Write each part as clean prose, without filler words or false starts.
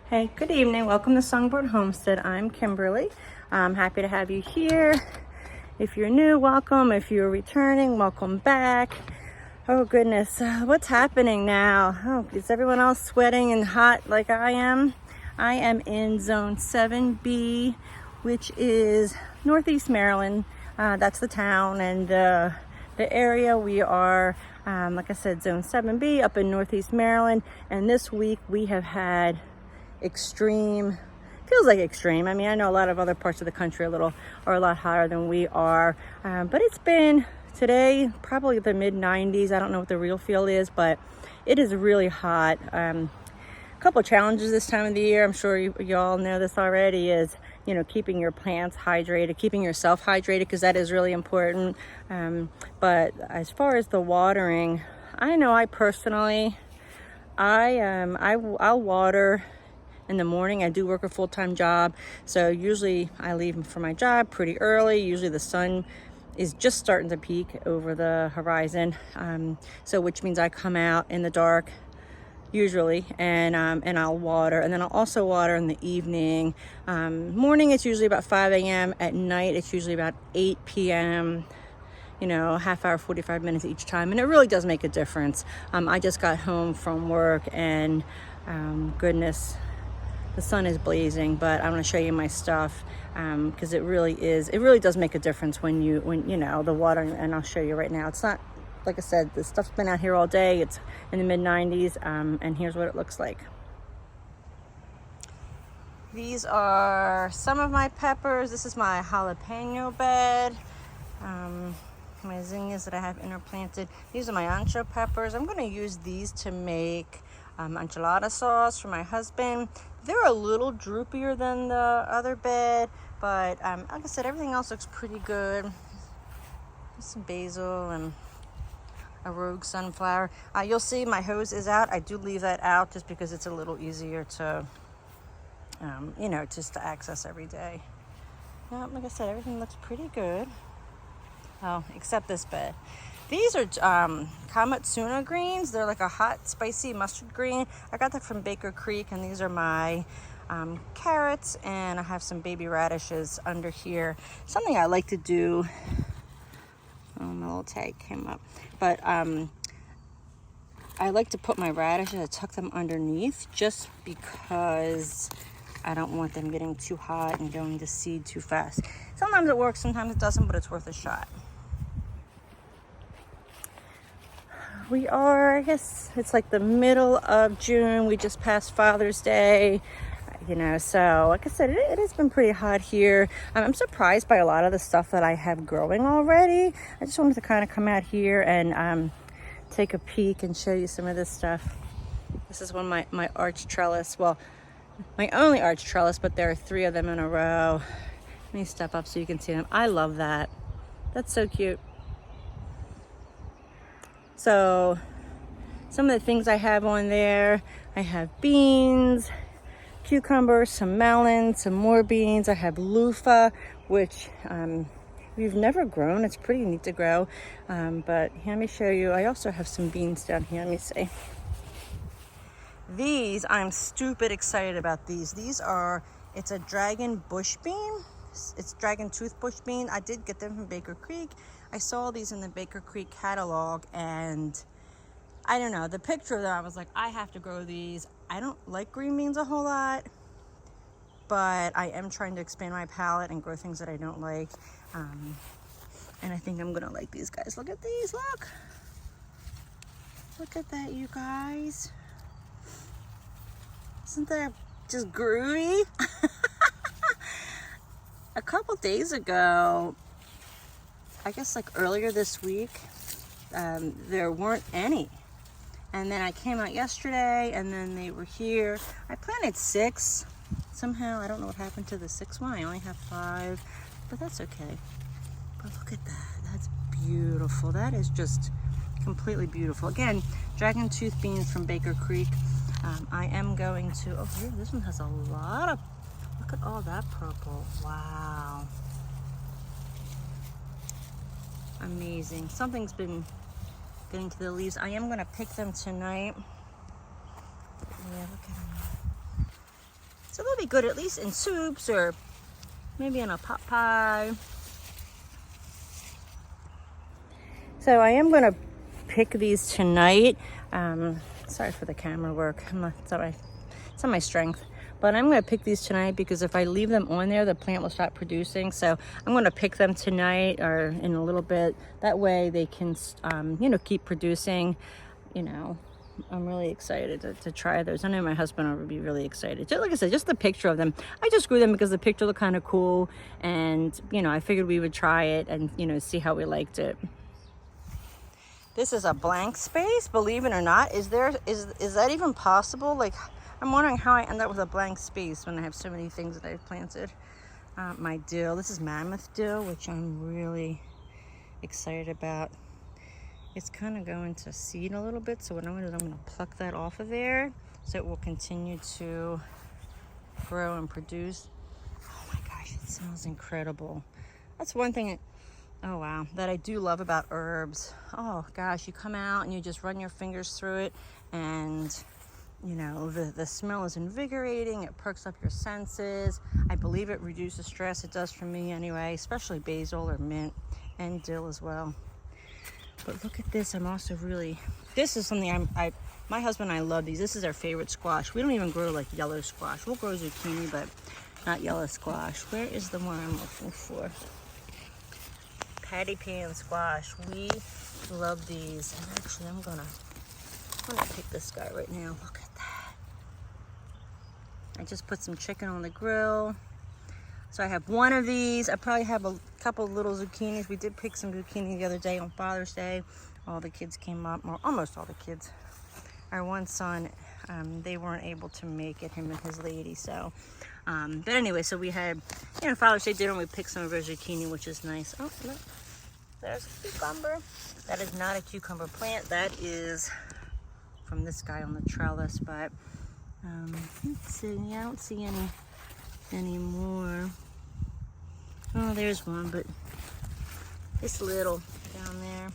Hey, good evening. Welcome to Songbird Homestead. I'm Kimberly. I'm happy to have you here. If you're new, welcome. If you're returning, welcome back. Oh goodness, what's happening now? Oh, is everyone else sweating and hot like I am? I am in Zone 7B, which is Northeast Maryland. That's the town, and the area we are, like I said, Zone 7B up in Northeast Maryland. And this week we have had extreme, feels like extreme. I mean, I know a lot of other parts of the country are a lot hotter than we are, but it's been today probably the mid 90s. I don't know what the real feel is, but it is really hot. A couple of challenges this time of the year, I'm sure you all know this already, is keeping your plants hydrated, keeping yourself hydrated, because that is really important. But as far as the watering, I know I personally, I'll water in the morning. I do work a full-time job, so usually I leave for my job pretty early. Usually the sun is just starting to peak over the horizon, so which means I come out in the dark usually, and I'll water, and then I'll also water in the evening. Morning it's usually about 5 a.m. At night it's usually about 8 p.m. Half hour, 45 minutes each time, and it really does make a difference. I just got home from work, and goodness, the sun is blazing, but I'm going to show you my stuff because it really does make a difference when the water, and I'll show you right now. It's not, like I said, the stuff's been out here all day. It's in the mid 90s, and here's what it looks like. These are some of my peppers. This is my jalapeno bed. My zinnias that I have interplanted. These are my ancho peppers. I'm going to use these to make enchilada sauce for my husband. They're a little droopier than the other bed, but like I said, everything else looks pretty good. There's some basil and a rogue sunflower. You'll see my hose is out. I do leave that out just because it's a little easier to, just to access every day. Like I said, everything looks pretty good. Oh, except this bed. These are Kamatsuna greens. They're like a hot, spicy mustard green. I got that from Baker Creek, and these are my carrots, and I have some baby radishes under here. Something I like to do. Oh, my little tag came up. But I like to put my radishes, I tuck them underneath just because I don't want them getting too hot and going to seed too fast. Sometimes it works, sometimes it doesn't, but it's worth a shot. We are, I guess it's like the middle of June. We just passed Father's Day, so like I said, it has been pretty hot here. I'm surprised by a lot of the stuff that I have growing already. I just wanted to kind of come out here and take a peek and show you some of this stuff. This is one of my arch trellis. Well, my only arch trellis, but there are 3 of them in a row. Let me step up so you can see them. I love that. That's so cute. So some of the things I have on there, I have beans, cucumbers, some melons, some more beans. I have loofah, which we've never grown. It's pretty neat to grow. But here, let me show you. I also have some beans down here. Let me see. These, I'm stupid excited about these. It's a dragon bush bean. It's dragon tooth bush bean. I did get them from Baker Creek. I saw these in the Baker Creek catalog, and I don't know, the picture of them, I was like, I have to grow these. I don't like green beans a whole lot, but I am trying to expand my palette and grow things that I don't like. And I think I'm gonna like these guys. Look at these, look at that, you guys. Isn't that just groovy? A couple days ago, I guess like earlier this week, there weren't any. And then I came out yesterday, and then they were here. I planted 6. Somehow, I don't know what happened to the 6th one. I only have 5, but that's okay. But look at that. That's beautiful. That is just completely beautiful. Again, dragon tooth beans from Baker Creek. I am going to, oh, here, this one has a lot of, look at all that purple. Wow. Amazing. Something's been getting to the leaves. I am going to pick them tonight. Yeah, look at them. So they'll be good at least in soups or maybe in a pot pie. So I am gonna pick these tonight. Sorry for the camera work. It's not my strength. But I'm gonna pick these tonight because if I leave them on there, the plant will stop producing. So I'm gonna pick them tonight or in a little bit. That way they can, you know, keep producing. You know, I'm really excited to try those. I know my husband will be really excited. Just like I said, just the picture of them. I just grew them because the picture looked kind of cool, and you know, I figured we would try it and you know, see how we liked it. This is a blank space, believe it or not. Is that even possible? Like, I'm wondering how I end up with a blank space when I have so many things that I've planted. My dill, this is mammoth dill, which I'm really excited about. It's kind of going to seed a little bit, so what I'm going to do is I'm going to pluck that off of there so it will continue to grow and produce. Oh my gosh, it smells incredible. That's one thing, oh wow, that I do love about herbs. Oh gosh, you come out and you just run your fingers through it, and you know, the smell is invigorating. It perks up your senses. I believe it reduces stress. It does for me anyway, especially basil or mint and dill as well. But look at this. I'm also really, this is something my husband and I love these. This is our favorite squash. We don't even grow like yellow squash. We'll grow zucchini, but not yellow squash. Where is the one I'm looking for? Patty pan squash. We love these. And actually, I'm gonna pick this guy right now. Look at that. I just put some chicken on the grill. So I have one of these. I probably have a couple of little zucchinis. We did pick some zucchini the other day on Father's Day. All the kids came up, or almost all the kids. Our one son, they weren't able to make it, him and his lady. So, but anyway, so we had, you know, Father's Day dinner and we picked some of our zucchini, which is nice. Oh, look, there's a cucumber. That is not a cucumber plant. That is from this guy on the trellis, but let's see. Yeah, I don't see any more. Oh, there's one, but it's little down there.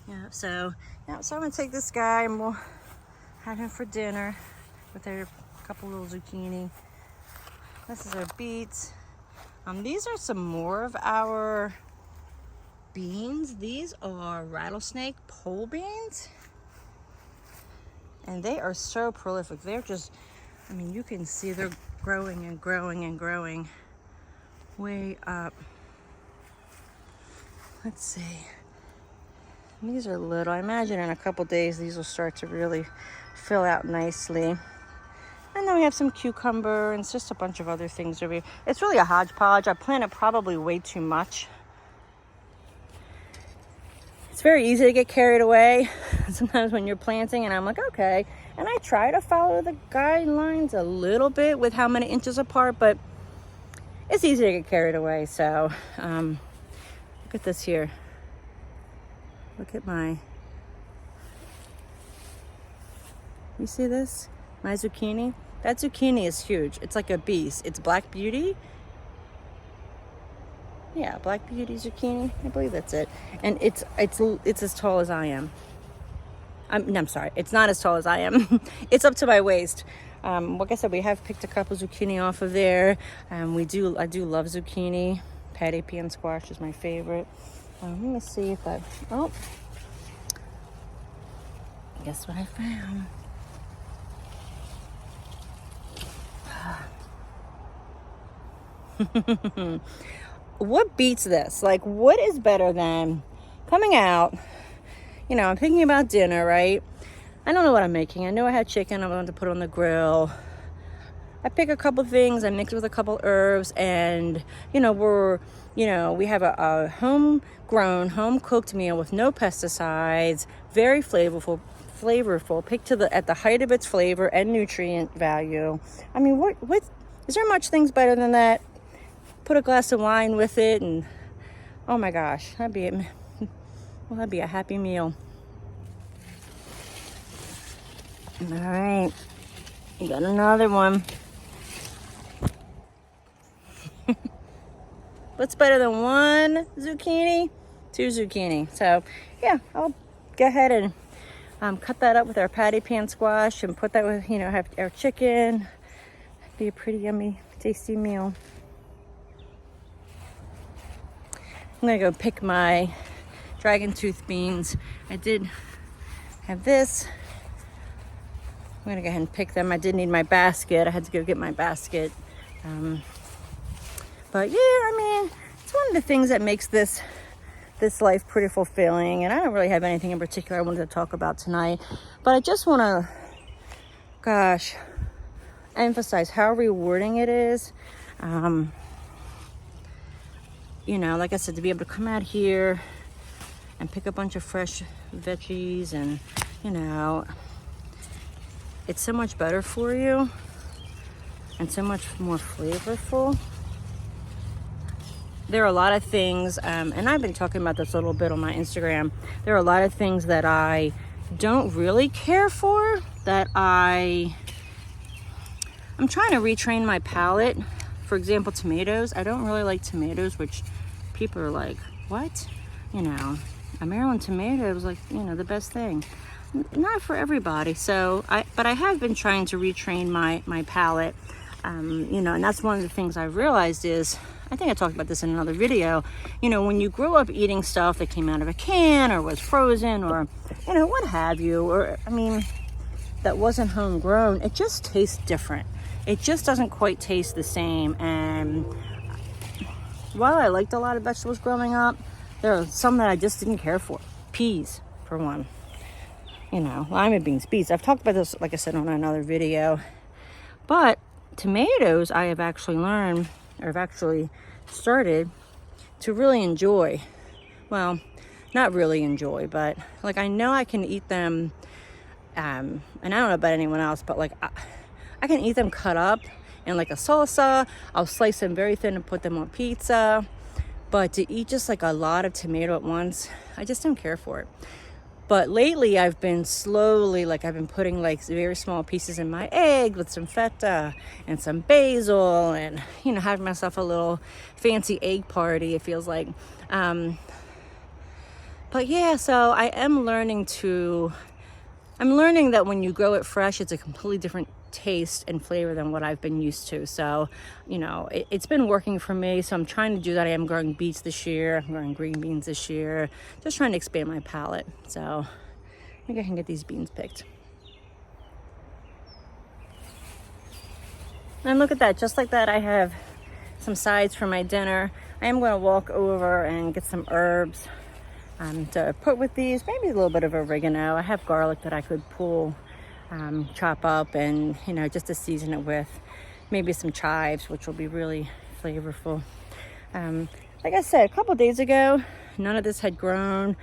Yeah, so I'm gonna take this guy and we'll have him for dinner with our couple little zucchini. This is our beets. These are some more of our beans. These are rattlesnake pole beans, and they are so prolific. They're just, I mean, you can see they're growing and growing and growing way up. Let's see. These are little. I imagine in a couple days these will start to really fill out nicely. And then we have some cucumber and it's just a bunch of other things over here. It's really a hodgepodge. I planted probably way too much. It's very easy to get carried away sometimes when you're planting, and I'm like, okay. And I try to follow the guidelines a little bit with how many inches apart, but it's easy to get carried away. So look at this here. Look at you see this? My zucchini. That zucchini is huge. It's like a beast. It's Black Beauty. Yeah, Black Beauty zucchini. I believe that's it. And it's as tall as I am. I'm sorry. It's not as tall as I am. It's up to my waist. Like I said, we have picked a couple zucchini off of there. I do love zucchini. Patty pan squash is my favorite. Let me see if guess what I found. What beats this? Like, what is better than coming out? You know, I'm thinking about dinner, right? I don't know what I'm making. I know I had chicken. I'm going to put on the grill. I pick a couple things. I mix it with a couple herbs, and we have a homegrown, home-cooked meal with no pesticides, very flavorful, picked at the height of its flavor and nutrient value. I mean, what is there much things better than that? Put a glass of wine with it, and oh my gosh, that'd be a happy meal. All right, we got another one. What's better than one zucchini? Two zucchini. So yeah, I'll go ahead and cut that up with our patty pan squash and put that with, have our chicken. Be a pretty yummy, tasty meal. I'm gonna go pick my dragon tooth beans. I did have this. I'm gonna go ahead and pick them. I did need my basket. I had to go get my basket. But yeah, I mean, it's one of the things that makes this life pretty fulfilling. And I don't really have anything in particular I wanted to talk about tonight. But I just want to, emphasize how rewarding it is. Like I said, to be able to come out here and pick a bunch of fresh veggies and, it's so much better for you and so much more flavorful. There are a lot of things, and I've been talking about this a little bit on my Instagram. There are a lot of things that I don't really care for, that I'm trying to retrain my palate. For example, tomatoes. I don't really like tomatoes, which people are like, what? A Maryland tomato is like, the best thing. Not for everybody. But I have been trying to retrain my palate. And that's one of the things I realized is, I think I talked about this in another video, when you grow up eating stuff that came out of a can or was frozen or, what have you, or, that wasn't homegrown, it just tastes different. It just doesn't quite taste the same. And while I liked a lot of vegetables growing up, there are some that I just didn't care for. Peas, for one. Lima beans, beets. I've talked about this, like I said, on another video. But tomatoes, I have actually learned, or I've actually started to really enjoy. Well, not really enjoy, but like I know I can eat them, and I don't know about anyone else, but like I can eat them cut up in like a salsa. I'll slice them very thin and put them on pizza. But to eat just like a lot of tomato at once, I just don't care for it. But lately I've been putting like very small pieces in my egg with some feta and some basil and, having myself a little fancy egg party, it feels like. But yeah, so I am learning that when you grow it fresh, it's a completely different taste and flavor than what I've been used to. So, it's been working for me. So I'm trying to do that. I am growing beets this year. I'm growing green beans this year. Just trying to expand my palate. So I think I can get these beans picked. And look at that. Just like that, I have some sides for my dinner. I am going to walk over and get some herbs to put with these. Maybe a little bit of oregano. I have garlic that I could chop up and, just to season it with. Maybe some chives, which will be really flavorful. Like I said, a couple days ago, none of this had grown.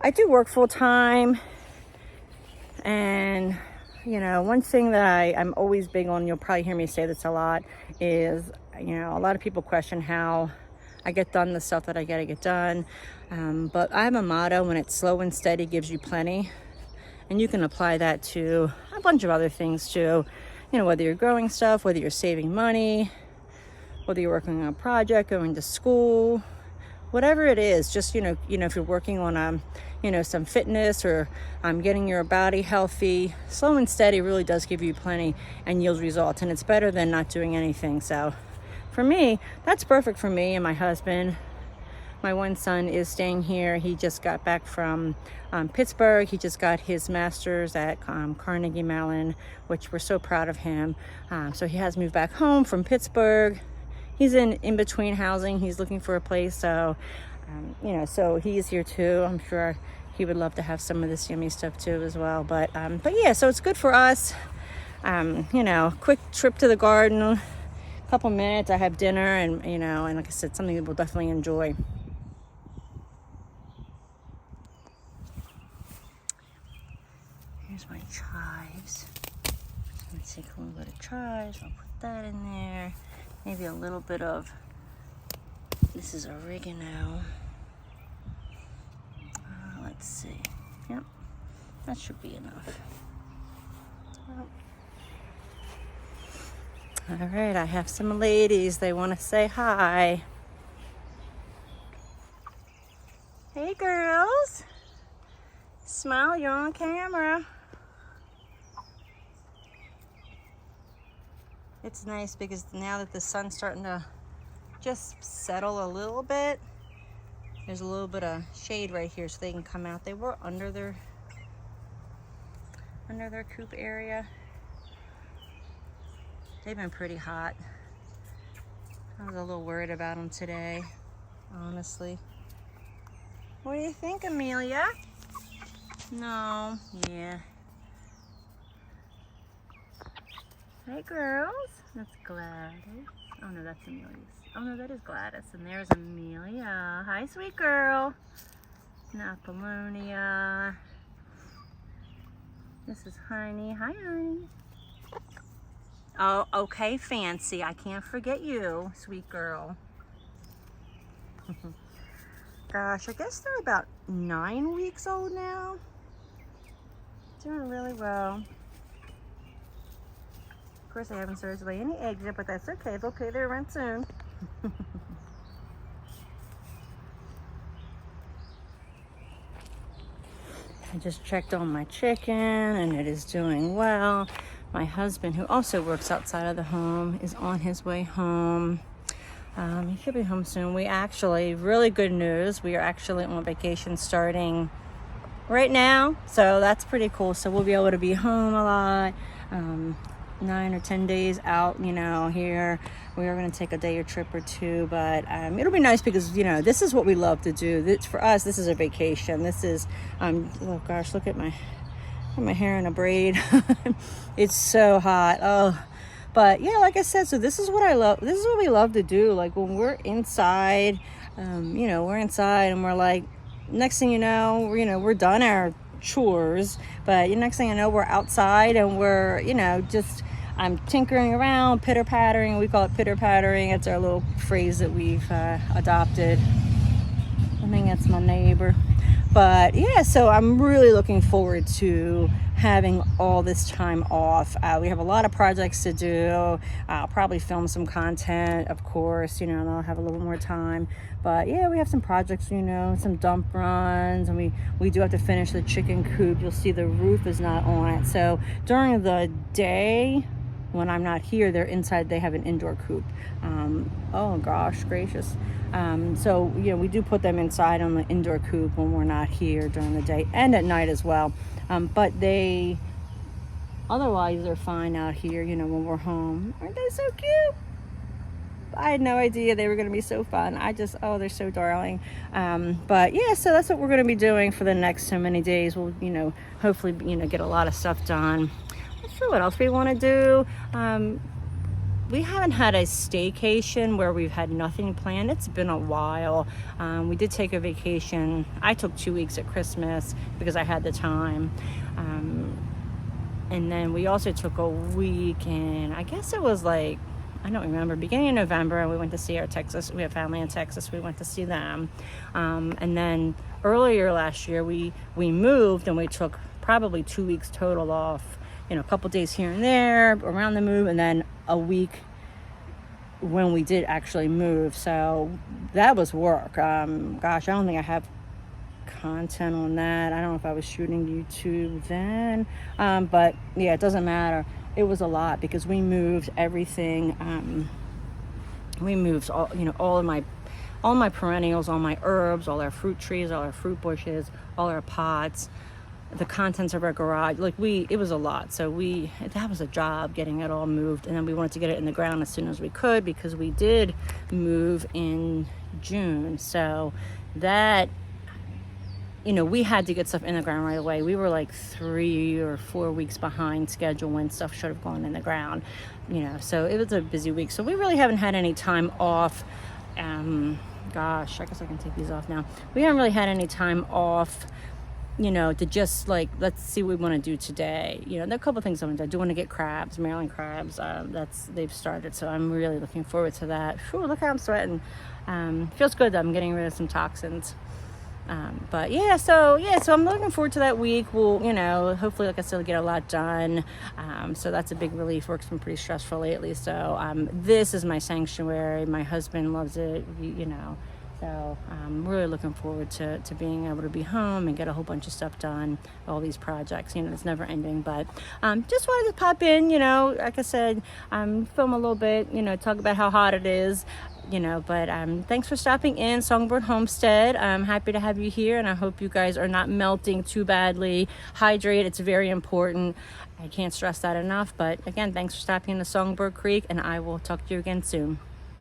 I do work full time. And, one thing that I'm always big on, you'll probably hear me say this a lot, is, a lot of people question how I get done the stuff that I gotta get done. But I have a motto: when it's slow and steady gives you plenty. And you can apply that to a bunch of other things too. Whether you're growing stuff, whether you're saving money, whether you're working on a project, going to school, whatever it is, just, if you're working on, some fitness or getting your body healthy, slow and steady really does give you plenty and yields results. And it's better than not doing anything. So for me, that's perfect for me and my husband. My one son is staying here. He just got back from Pittsburgh. He just got his master's at Carnegie Mellon, which we're so proud of him. So he has moved back home from Pittsburgh. He's in between housing. He's looking for a place. So, so he's here too. I'm sure he would love to have some of this yummy stuff too as well. But yeah, so it's good for us. Quick trip to the garden, a couple minutes. I have dinner and, and like I said, something that we'll definitely enjoy. Here's my chives. I'm going to take a little bit of chives. I'll put that in there. Maybe a little bit of, this is oregano. Let's see. Yep, that should be enough. All right, I have some ladies. They want to say hi. Hey, girls. smile, you're on camera. It's nice because now that the sun's starting to just settle a little bit, there's a little bit of shade right here so they can come out. They were under their coop area. They've been pretty hot. I was a little worried about them today, honestly. What do you think, Amelia? No, yeah. Hey, girls. That's Gladys. Oh, no, that's Amelia's. Oh, no, that is Gladys. And there's Amelia. Hi, sweet girl. And Apollonia. This is Honey. Hi, Honey. Oh, okay, Fancy. I can't forget you, sweet girl. Gosh, I guess they're about 9 weeks old now. Doing really well. Of course, I haven't started to lay any eggs yet, but that's okay. They'll pay their rent soon. I just checked on my chicken, and it is doing well. My husband, who also works outside of the home, is on his way home. He should be home soon. We actually, really good news, we are actually on vacation starting right now. So that's pretty cool. So we'll be able to be home a lot. 9 or 10 days out, you know, here. We are going to take a day or trip or two, but it'll be nice because, you know, this is what we love to do. For us, this is a vacation. This is, oh gosh, look at my hair in a braid. It's so hot. Oh, but yeah, like I said, so this is what I love. This is what we love to do. Like when we're inside, you know, we're inside and we're like, next thing you know, we're done our chores, but next thing you know, we're outside and we're, you know, just, I'm tinkering around, pitter pattering. We call it pitter pattering. It's our little phrase that we've adopted. I think that's my neighbor. But yeah, so I'm really looking forward to having all this time off. We have a lot of projects to do. I'll probably film some content, of course, you know, and I'll have a little more time. But yeah, we have some projects, you know, some dump runs, and we do have to finish the chicken coop. You'll see the roof is not on it. So during the day, when I'm not here, they're inside. They have an indoor coop. Oh gosh gracious. So, you know, we do put them inside on the indoor coop when we're not here during the day and at night as well. But otherwise they're fine out here, you know, when we're home. Aren't they so cute? I had no idea they were going to be so fun. Oh, they're so darling. But yeah, so that's what we're going to be doing for the next so many days. We'll, you know, hopefully, you know, get a lot of stuff done. Let's see what else we want to do. We haven't had a staycation where we've had nothing planned. It's been a while. We did take a vacation. I took 2 weeks at Christmas because I had the time. And then we also took a week, and I guess it was like, I don't remember, beginning of November, and we went to see we have family in Texas. We went to see them. And then earlier last year, we moved, and we took probably 2 weeks total off. You know, a couple days here and there around the move, and then a week when we did actually move. So that was work. Gosh, I don't think I have content on that. I don't know if I was shooting YouTube then, but yeah, it doesn't matter. It was a lot because we moved everything. We moved all of my perennials, all my herbs, all our fruit trees, all our fruit bushes, all our pots, the contents of our garage. It was a lot. So that was a job getting it all moved. And then we wanted to get it in the ground as soon as we could because we did move in June. So that, you know, we had to get stuff in the ground right away. We were like 3 or 4 weeks behind schedule when stuff should have gone in the ground, you know, so it was a busy week. So we really haven't had any time off. Gosh, I guess I can take these off now. We haven't really had any time off, you know, to just like, let's see what we want to do today. You know, there are a couple of things I want to do. I do want to get crabs, Maryland crabs. They've started, so I'm really looking forward to that. Whew, look how I'm sweating. Feels good that I'm getting rid of some toxins. But yeah, so I'm looking forward to that week. We'll, you know, hopefully, like I said, get a lot done. So that's a big relief. Work's been pretty stressful lately. So, this is my sanctuary. My husband loves it. You know, So I'm really looking forward to being able to be home and get a whole bunch of stuff done, all these projects. It's never ending. But just wanted to pop in, like I said, film a little bit, talk about how hot it is. But thanks for stopping in, Songbird Homestead. I'm happy to have you here, and I hope you guys are not melting too badly. Hydrate, it's very important. I can't stress that enough. But again, thanks for stopping in the Songbird Creek, and I will talk to you again soon.